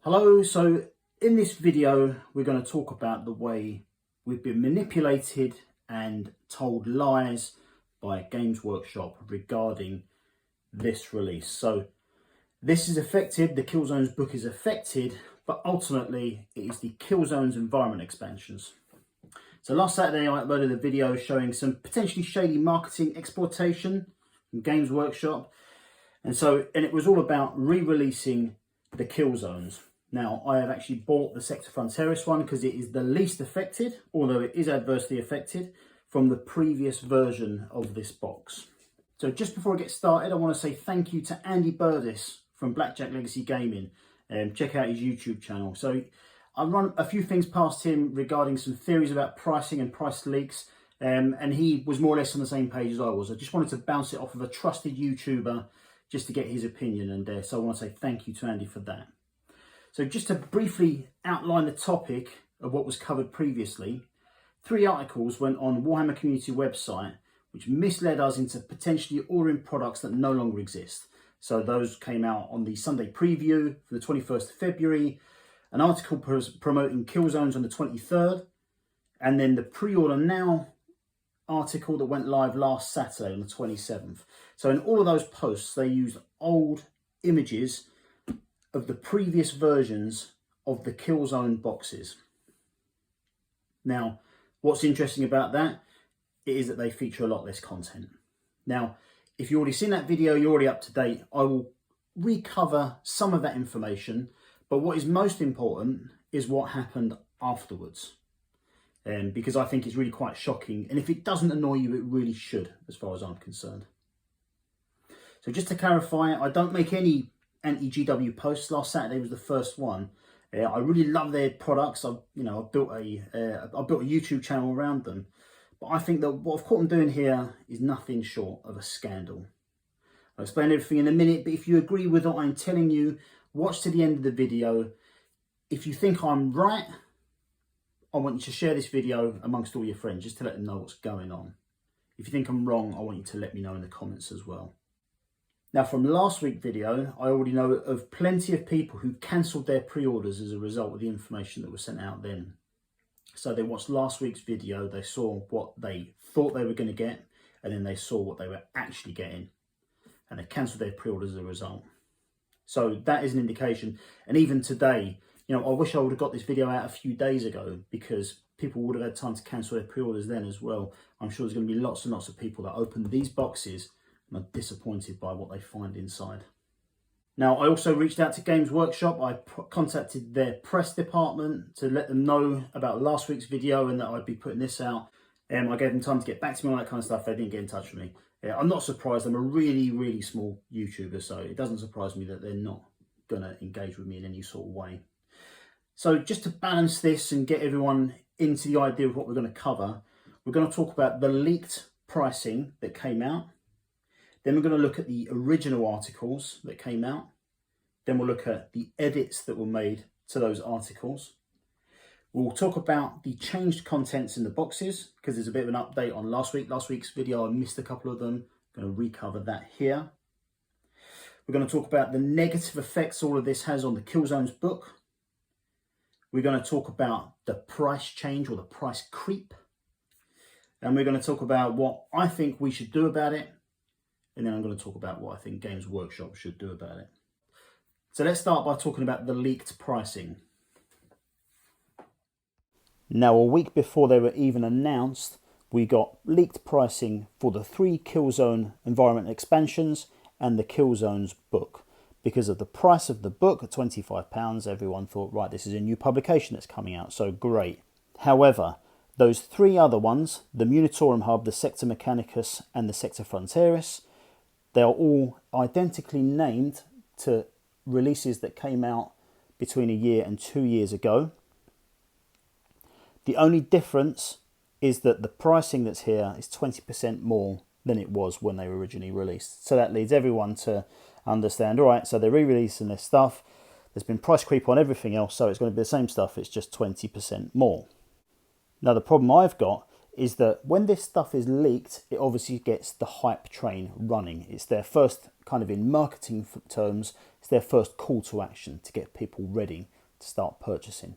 Hello, so in this video we're going to talk about the way we've been manipulated and told lies by Games Workshop regarding this release. So this is affected, the Killzones book is affected, but ultimately it is the Killzones environment expansions. So last Saturday I uploaded a video showing some potentially shady marketing exploitation from Games Workshop, and it was all about re-releasing the Killzones. Now, I have actually bought the Sector Frontiers one because it is the least affected, although it is adversely affected, from the previous version of this box. So just before I get started, I want to say thank you to Andy Burdis from Blackjack Legacy Gaming. Check out his YouTube channel. So I've run a few things past him regarding some theories about pricing and price leaks, and he was more or less on the same page as I was. I just wanted to bounce it off of a trusted YouTuber just to get his opinion, and so I want to say thank you to Andy for that. So just to briefly outline the topic of what was covered previously, 3 articles went on Warhammer Community website which misled us into potentially ordering products that no longer exist. So those came out on the Sunday preview for the 21st of February, an article promoting Killzones on the 23rd, and then the pre-order now article that went live last Saturday on the 27th. So in all of those posts they used old images of the previous versions of the Killzone boxes. Now, what's interesting about that is that they feature a lot less content. Now, if you've already seen that video, you're already up to date. I will recover some of that information, but what is most important is what happened afterwards. Because I think it's really quite shocking, and if it doesn't annoy you, it really should, as far as I'm concerned. So just to clarify, I don't make any anti-GW posts. Last Saturday was the first one. I really love their products. I've built a YouTube channel around them, but I think that what I've caught them doing here is nothing short of a scandal. I'll explain everything in a minute, but if you agree with what I'm telling you, watch to the end of the video. If you think I'm right, I want you to share this video amongst all your friends just to let them know what's going on. If you think I'm wrong, I want you to let me know in the comments as well. Now, from last week's video, I already know of plenty of people who cancelled their pre-orders as a result of the information that was sent out then. So they watched last week's video, they saw what they thought they were going to get, and then they saw what they were actually getting, and they cancelled their pre-orders as a result. So that is an indication. And even today, I wish I would have got this video out a few days ago, because people would have had time to cancel their pre-orders then as well. I'm sure there's going to be lots and lots of people that open these boxes and are disappointed by what they find inside. Now, I also reached out to Games Workshop. I contacted their press department to let them know about last week's video and that I'd be putting this out. I gave them time to get back to me on that kind of stuff. They didn't get in touch with me. I'm not surprised. I'm a really, really small YouTuber, so it doesn't surprise me that they're not going to engage with me in any sort of way. So just to balance this and get everyone into the idea of what we're going to cover, we're going to talk about the leaked pricing that came out. Then we're going to look at the original articles that came out. Then we'll look at the edits that were made to those articles. We'll talk about the changed contents in the boxes, because there's a bit of an update on last week's video. I missed a couple of them. I'm going to recover that here. We're going to talk about the negative effects all of this has on the Killzones book. We're going to talk about the price change or the price creep. And we're going to talk about what I think we should do about it. And then I'm going to talk about what I think Games Workshop should do about it. So let's start by talking about the leaked pricing. Now, a week before they were even announced, we got leaked pricing for the 3 Killzone environment expansions and the Killzones book. Because of the price of the book at £25, everyone thought, right, this is a new publication that's coming out, so great. However, those 3 other ones, the Munitorum Hub, the Sector Mechanicus and the Sector Frontiers, they are all identically named to releases that came out between 1 year and 2 years ago. The only difference is that the pricing that's here is 20% more than it was when they were originally released. So that leads everyone to understand, all right, so they're re-releasing this stuff. There's been price creep on everything else, so it's going to be the same stuff, it's just 20% more. Now, the problem I've got is that when this stuff is leaked, it obviously gets the hype train running. It's their first, kind of in marketing terms, it's their first call to action to get people ready to start purchasing.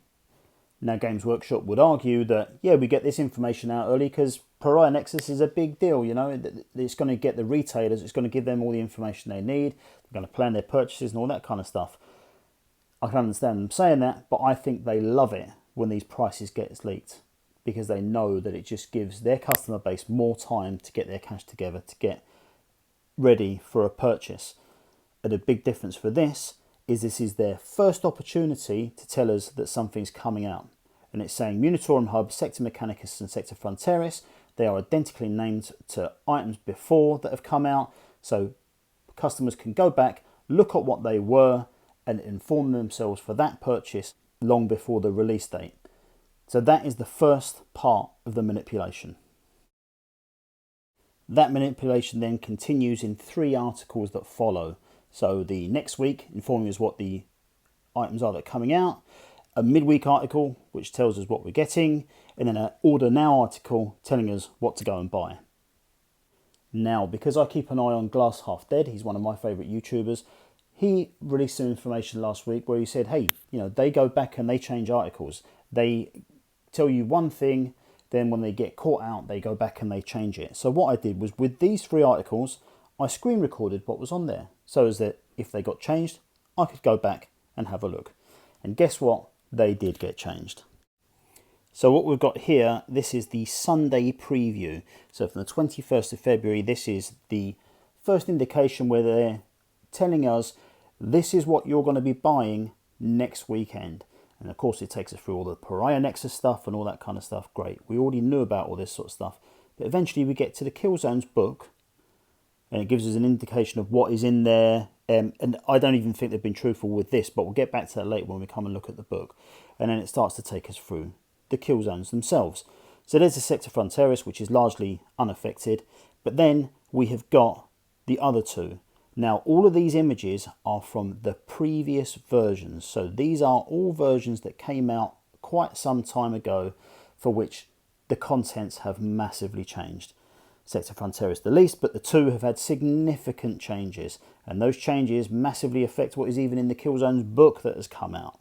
Now, Games Workshop would argue that, yeah, we get this information out early because Pariah Nexus is a big deal, you know. It's going to get the retailers, it's going to give them all the information they need, they're going to plan their purchases and all that kind of stuff. I can understand them saying that, but I think they love it when these prices get leaked because they know that it just gives their customer base more time to get their cash together, to get ready for a purchase. And a big difference for this is their first opportunity to tell us that something's coming out. And it's saying Munitorum Hub, Sector Mechanicus and Sector Fronteris, they are identically named to items before that have come out. So customers can go back, look at what they were and inform themselves for that purchase long before the release date. So that is the first part of the manipulation. That manipulation then continues in 3 articles that follow. So the next week informing us what the items are that are coming out, a midweek article which tells us what we're getting, and then an order now article telling us what to go and buy. Now, because I keep an eye on Glass Half Dead, he's one of my favourite YouTubers, he released some information last week where he said, hey, you know, they go back and they change articles. They tell you one thing, then when they get caught out, they go back and they change it. So what I did was with these 3 articles, I screen recorded what was on there. So as that if they got changed, I could go back and have a look. And guess what? They did get changed. So what we've got here, this is the Sunday preview. So from the 21st of February, this is the first indication where they're telling us this is what you're going to be buying next weekend. And of course it takes us through all the Pariah Nexus stuff and all that kind of stuff. Great. We already knew about all this sort of stuff. But eventually we get to the Killzones book and it gives us an indication of what is in there. And I don't even think they've been truthful with this, but we'll get back to that later when we come and look at the book. And then it starts to take us through the Killzones themselves. So there's the Sector Fronteris, which is largely unaffected. But then we have got the other 2. Now, all of these images are from the previous versions. So these are all versions that came out quite some time ago for which the contents have massively changed. Sector Fronteris the least, but the 2 have had significant changes. And those changes massively affect what is even in the Killzones book that has come out.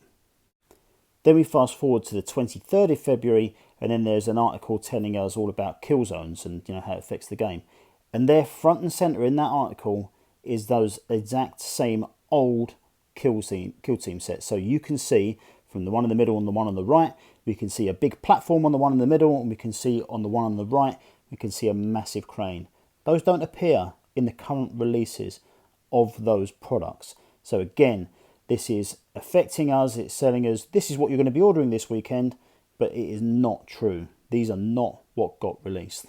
Then we fast forward to the 23rd of February, and then there's an article telling us all about Killzones and how it affects the game. And there, front and centre in that article, is those exact same old kill team sets. So you can see from the one in the middle and the one on the right, we can see a big platform on the one in the middle, and we can see on the one on the right, we can see a massive crane. Those don't appear in the current releases of those products. So again, this is affecting us, it's telling us this is what you're going to be ordering this weekend, but it is not true. These are not what got released.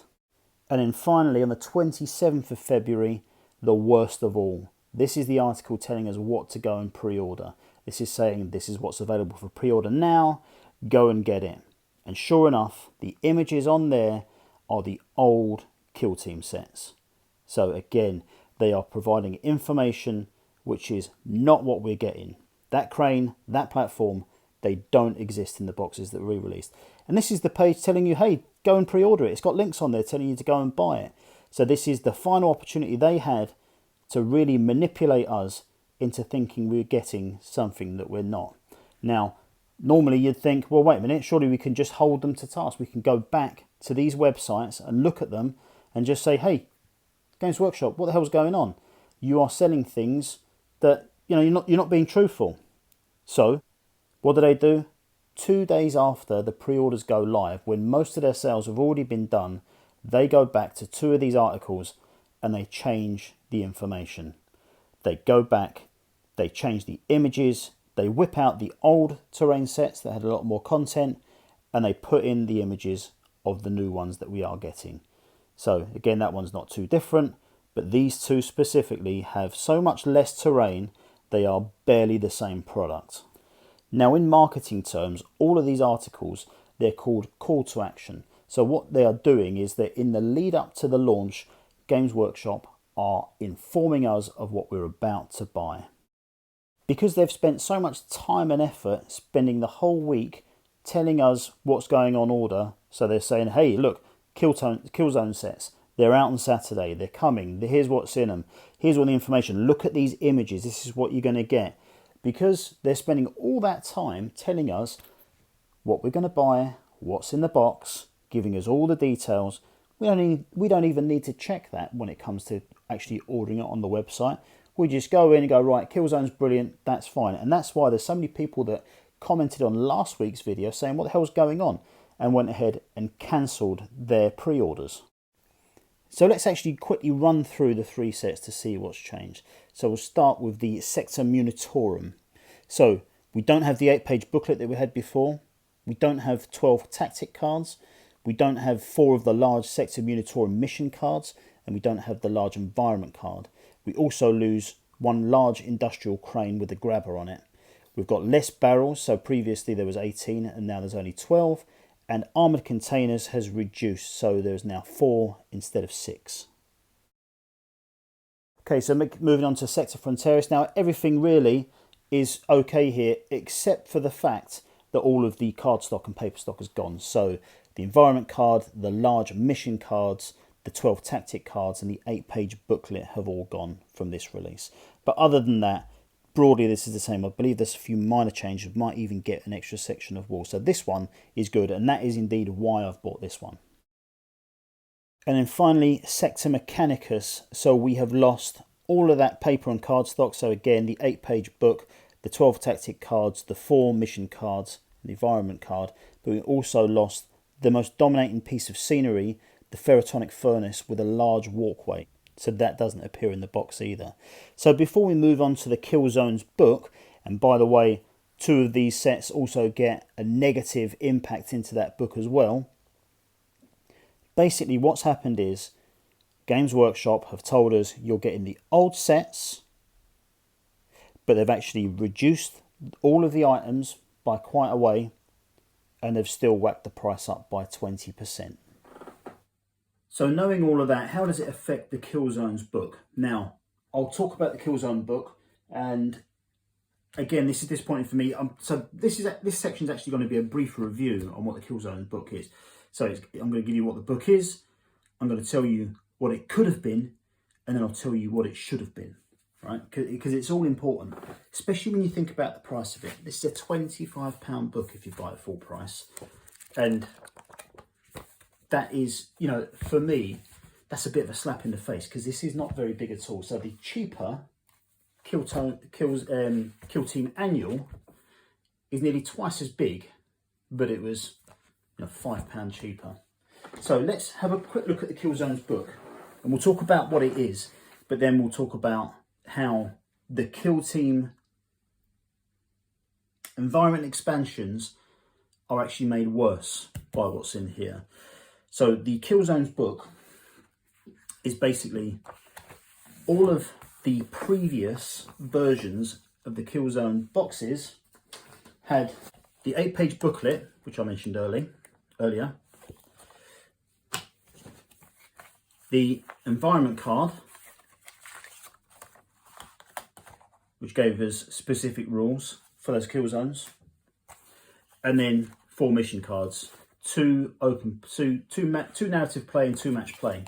And then finally, on the 27th of February, the worst of all. This is the article telling us what to go and pre-order. This is saying this is what's available for pre-order now, go and get it. And sure enough, the images on there are the old Kill Team sets. So again, they are providing information which is not what we're getting. That crane, that platform, they don't exist in the boxes that were re-released. And this is the page telling you, hey, go and pre-order it. It's got links on there telling you to go and buy it. So this is the final opportunity they had to really manipulate us into thinking we're getting something that we're not. Now, normally you'd think, well, wait a minute, surely we can just hold them to task. We can go back to these websites and look at them and just say, hey, Games Workshop, what the hell's going on? You are selling things that, you're not being truthful. So, what do? 2 days after the pre-orders go live, when most of their sales have already been done, they go back to 2 of these articles and they change the information. They go back, they change the images, they whip out the old terrain sets that had a lot more content, and they put in the images of the new ones that we are getting. So again, that one's not too different, but these 2 specifically have so much less terrain, they are barely the same product. Now, in marketing terms, all of these articles, they're called call to action. So what they are doing is that in the lead up to the launch, Games Workshop are informing us of what we're about to buy. Because they've spent so much time and effort spending the whole week telling us what's going on order. So they're saying, hey, look, Killzone sets, they're out on Saturday, they're coming, here's what's in them, here's all the information, look at these images, this is what you're going to get. because they're spending all that time telling us what we're going to buy, what's in the box, giving us all the details. We don't even need to check that when it comes to actually ordering it on the website. We just go in and go, right, Killzone's brilliant, that's fine. And that's why there's so many people that commented on last week's video saying, what the hell's going on? And went ahead and cancelled their pre-orders. So let's actually quickly run through the 3 sets to see what's changed. So we'll start with the Sector Munitorum. So we don't have the 8-page booklet that we had before. We don't have 12 tactic cards. We don't have 4 of the large Sector Munitorum mission cards. And we don't have the large environment card. We also lose 1 large industrial crane with a grabber on it. We've got less barrels. So previously there was 18 and now there's only 12. And armoured containers has reduced, so there's now 4 instead of 6. Okay, so moving on to Sector Frontiers. Now everything really is okay here, except for the fact that all of the card stock and paper stock has gone. So the environment card, the large mission cards, the 12 tactic cards and the 8-page booklet have all gone from this release. But other than that, broadly this is the same. I believe there's a few minor changes. Might even get an extra section of wall. So this one is good, and that is indeed why I've bought this one. And then finally, Sector Mechanicus. So we have lost all of that paper and card stock. So again, the 8-page book, the 12 tactic cards, the 4 mission cards, the environment card. But we also lost the most dominating piece of scenery, the Ferrotonic Furnace with a large walkway. So that doesn't appear in the box either. So before we move on to the Killzones book, and by the way, 2 of these sets also get a negative impact into that book as well. Basically what's happened is Games Workshop have told us you're getting the old sets, but they've actually reduced all of the items by quite a way, and they've still whacked the price up by 20%. So knowing all of that, how does it affect the Killzones book? Now, I'll talk about the Killzone book, and again, this is disappointing for me. So this section is actually going to be a brief review on what the Killzones book is. So I'm going to give you what the book is, I'm going to tell you what it could have been, and then I'll tell you what it should have been, right? Because it's all important, especially when you think about the price of it. This is a £25 book if you buy it full price, and that is, you know, for me, that's a bit of a slap in the face because this is not very big at all. So the cheaper Kill Team Annual is nearly twice as big, but it was, you know, £5 cheaper. So let's have a quick look at the Killzones book, and we'll talk about what it is, but then we'll talk about how the Kill Team environment expansions are actually made worse by what's in here. So the Killzones book is basically all of the previous versions of the Killzone boxes had the 8-page booklet, which I mentioned earlier, the environment card, which gave us specific rules for those Killzones, and then 4 mission cards. 2 narrative play and 2 match play.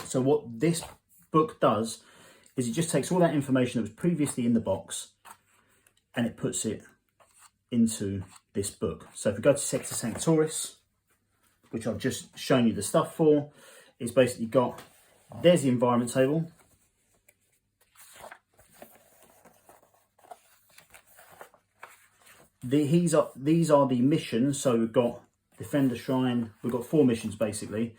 So what this book does is it just takes all that information that was previously in the box and it puts it into this book. So if we go to Sector Sanctoris, which I've just shown you the stuff for, it's basically got, there's the environment table. These are the missions. So we've got Defender Shrine, we've got 4 missions basically.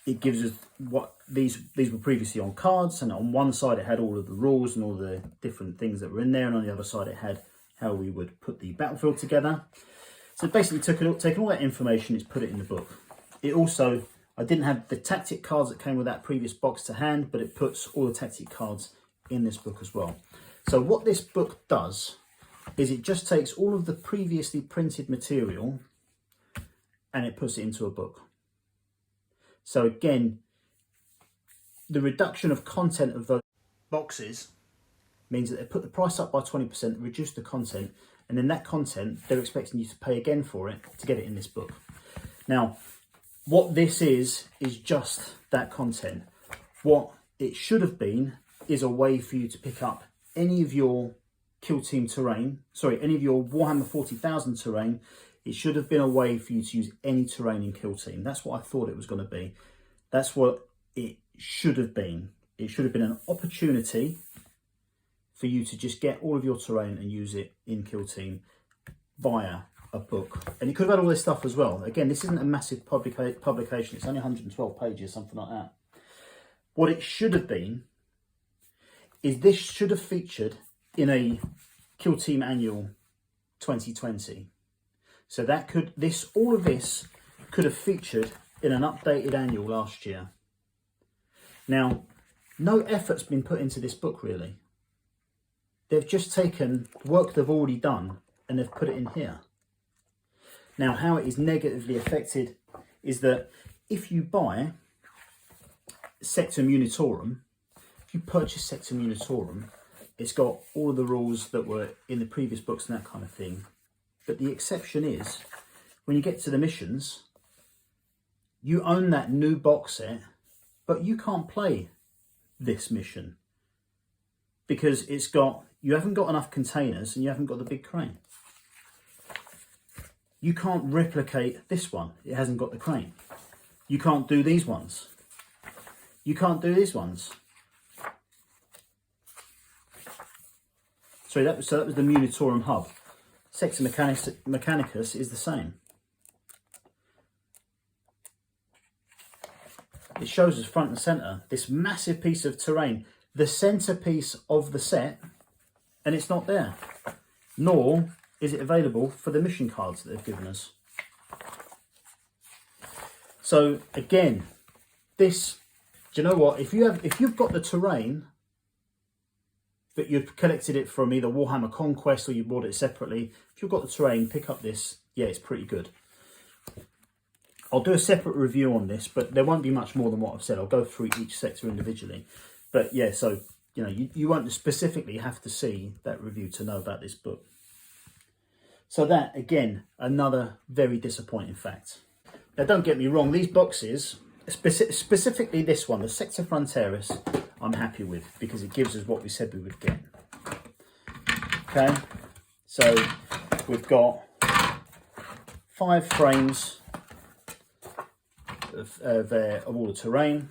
It gives us what these were previously on cards, and on one side it had all of the rules and all the different things that were in there, and on the other side it had how we would put the battlefield together. So basically taken all that information, it's put it in the book. It also, I didn't have the tactic cards that came with that previous box to hand, but it puts all the tactic cards in this book as well. So what this book does is it just takes all of the previously printed material and it puts it into a book. So again, the reduction of content of those boxes means that they put the price up by 20%, reduce the content, and then that content, they're expecting you to pay again for it to get it in this book. Now, what this is just that content. What it should have been is a way for you to pick up any of your Kill Team terrain, sorry, any of your Warhammer 40,000 terrain, it should have been a way for you to use any terrain in Kill Team. That's what I thought it was going to be. That's what it should have been. It should have been an opportunity for you to just get all of your terrain and use it in Kill Team via a book. And you could have had all this stuff as well. Again, this isn't a massive publication. It's only 112 pages, something like that. What it should have been is this should have featured in a Kill Team Annual 2020. So that could, all of this could have featured in an updated annual last year. Now, no effort's been put into this book really. They've just taken work they've already done and they've put it in here. Now, how it is negatively affected is that if you buy Sectum Unitorum, if you purchase Sectum Unitorum, it's got all of the rules that were in the previous books and that kind of thing. But the exception is, when you get to the missions, you own that new box set, but you can't play this mission because you haven't got enough containers and you haven't got the big crane. You can't replicate this one. It hasn't got the crane. You can't do these ones. You can't do these ones. So that was the Munitorum hub. Sectum Mechanicus is the same. It shows us front and centre this massive piece of terrain, the centrepiece of the set, and it's not there. Nor is it available for the mission cards that they've given us. So again, this, do you know what? If you've got the terrain, but you've collected it from either Warhammer Conquest or you bought it separately, if you've got the terrain, pick up this. Yeah, it's pretty good. I'll do a separate review on this, but there won't be much more than what I've said. I'll go through each sector individually. But yeah, so, you know, you won't specifically have to see that review to know about this book. So that, again, another very disappointing fact. Now, don't get me wrong, these boxes, specifically this one, the Sector Fronteris, I'm happy with because it gives us what we said we would get. Okay, so we've got 5 frames of all the terrain.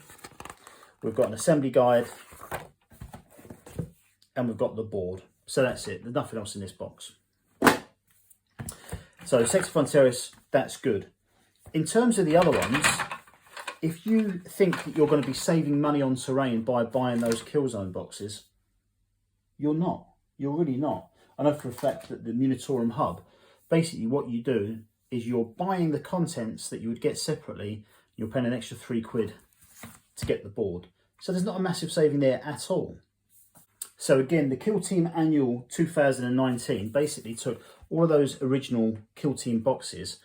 We've got an assembly guide and we've got the board. So that's it. There's nothing else in this box. So Sector Fronteris, that's good. In terms of the other ones, if you think that you're going to be saving money on terrain by buying those Killzone boxes, you're not. You're really not. I know for a fact that the Munitorum hub, basically what you do is you're buying the contents that you would get separately. You're paying an extra £3 to get the board. So there's not a massive saving there at all. So again, the Kill Team Annual 2019 basically took all of those original Kill Team boxes,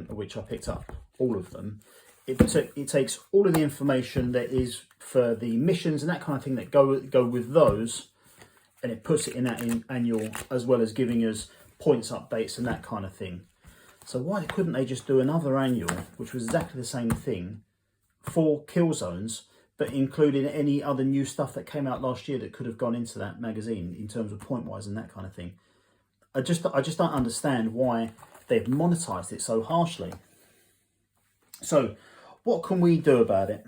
which I picked up, all of them. It takes all of the information that is for the missions and that kind of thing that go with those, and it puts it in that annual, as well as giving us points updates and that kind of thing. So why couldn't they just do another annual, which was exactly the same thing, for Killzones, but including any other new stuff that came out last year that could have gone into that magazine in terms of point-wise and that kind of thing? I just don't understand why they've monetized it so harshly. So what can we do about it?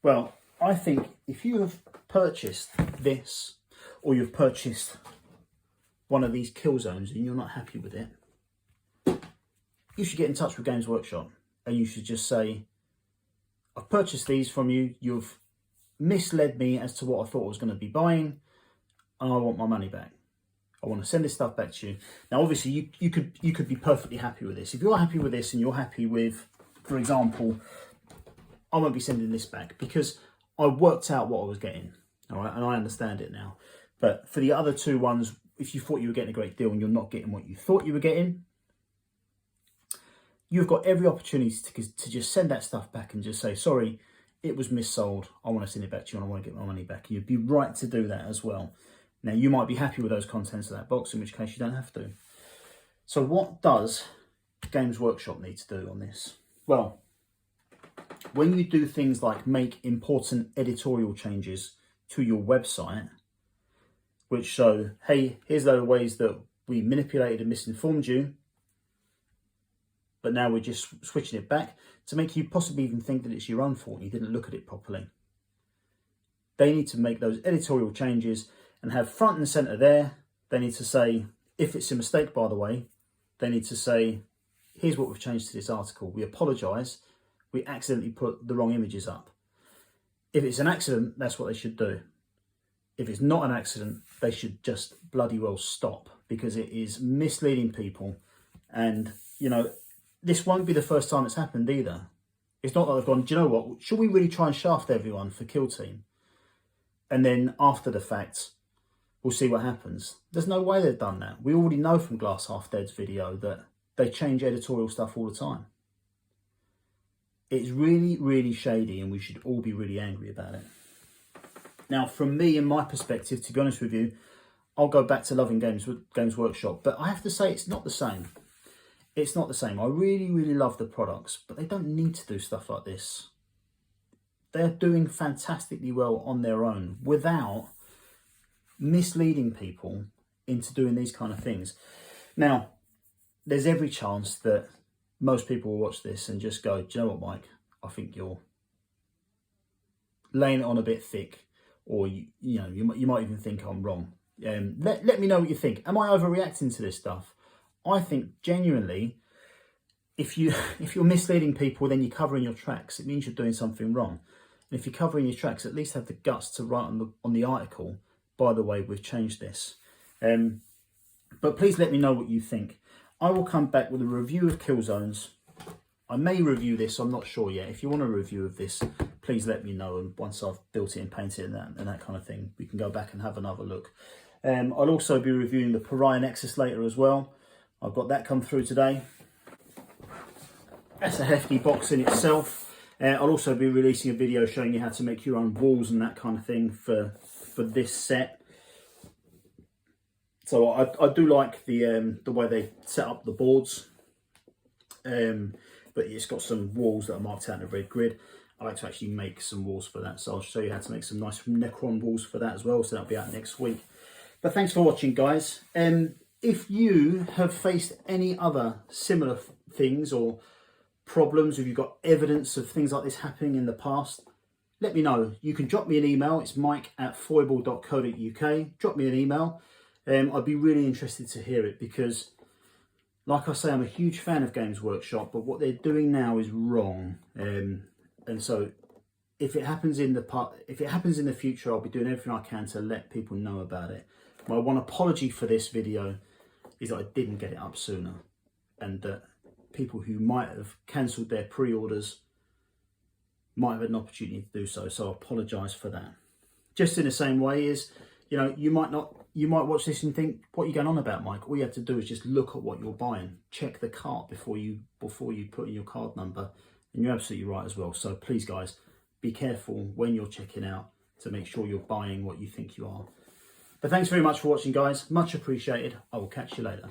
Well, I think if you have purchased this, or you've purchased one of these Killzones and you're not happy with it, you should get in touch with Games Workshop and you should just say, I've purchased these from you, you've misled me as to what I thought I was going to be buying, and I want my money back. I want to send this stuff back to you. Now, obviously, you could be perfectly happy with this. If you're happy with this and you're happy with, for example, I won't be sending this back because I worked out what I was getting, all right, and I understand it now. But for the other two ones, if you thought you were getting a great deal and you're not getting what you thought you were getting, you've got every opportunity to just send that stuff back and just say, sorry, it was missold. I want to send it back to you and I want to get my money back. You'd be right to do that as well. Now, you might be happy with those contents of that box, in which case you don't have to. So what does Games Workshop need to do on this? Well, when you do things like make important editorial changes to your website, which show, hey, here's the ways that we manipulated and misinformed you, but now we're just switching it back to make you possibly even think that it's your own fault and you didn't look at it properly. They need to make those editorial changes and have front and centre there. They need to say, if it's a mistake, by the way, they need to say, here's what we've changed to this article. We apologise. We accidentally put the wrong images up. If it's an accident, that's what they should do. If it's not an accident, they should just bloody well stop, because it is misleading people. And, you know, this won't be the first time it's happened either. It's not like they've gone, do you know what, should we really try and shaft everyone for Kill Team? And then after the fact, we'll see what happens. There's no way they've done that. We already know from Glass Half Dead's video that they change editorial stuff all the time. It's really, really shady, and we should all be really angry about it. Now, from me and my perspective, to be honest with you, I'll go back to loving Games Workshop, but I have to say it's not the same. It's not the same. I really, really love the products, but they don't need to do stuff like this. They're doing fantastically well on their own without misleading people into doing these kind of things. Now, there's every chance that most people will watch this and just go, do you know what, Mike? I think you're laying it on a bit thick, or you might even think I'm wrong. Let me know what you think. Am I overreacting to this stuff? I think genuinely, if you're misleading people, then you're covering your tracks. It means you're doing something wrong. And if you're covering your tracks, at least have the guts to write on the article, by the way, we've changed this. But please let me know what you think. I will come back with a review of Killzones. I may review this, I'm not sure yet. If you want a review of this, please let me know. And once I've built it and painted it and that kind of thing, we can go back and have another look. I'll also be reviewing the Pariah Nexus later as well. I've got that come through today. That's a hefty box in itself. I'll also be releasing a video showing you how to make your own walls and that kind of thing for this set. So I do like the way they set up the boards, but it's got some walls that are marked out in a red grid. I like to actually make some walls for that, so I'll show you how to make some nice Necron walls for that as well. So that'll be out next week. But thanks for watching, guys. If you have faced any other similar things or problems, if you've got evidence of things like this happening in the past, let me know. You can drop me an email. It's mike@foible.co.uk. Drop me an email. I'd be really interested to hear it, because like I say, I'm a huge fan of Games Workshop, but what they're doing now is wrong. And so if it happens in the future, I'll be doing everything I can to let people know about it. My one apology for this video is that I didn't get it up sooner, and that people who might have cancelled their pre-orders might have had an opportunity to do so. So I apologise for that. Just in the same way as, you know, you might watch this and think, what are you going on about, Mike? All you have to do is just look at what you're buying. Check the cart before you put in your card number. And you're absolutely right as well. So please, guys, be careful when you're checking out to make sure you're buying what you think you are. But thanks very much for watching, guys. Much appreciated. I will catch you later.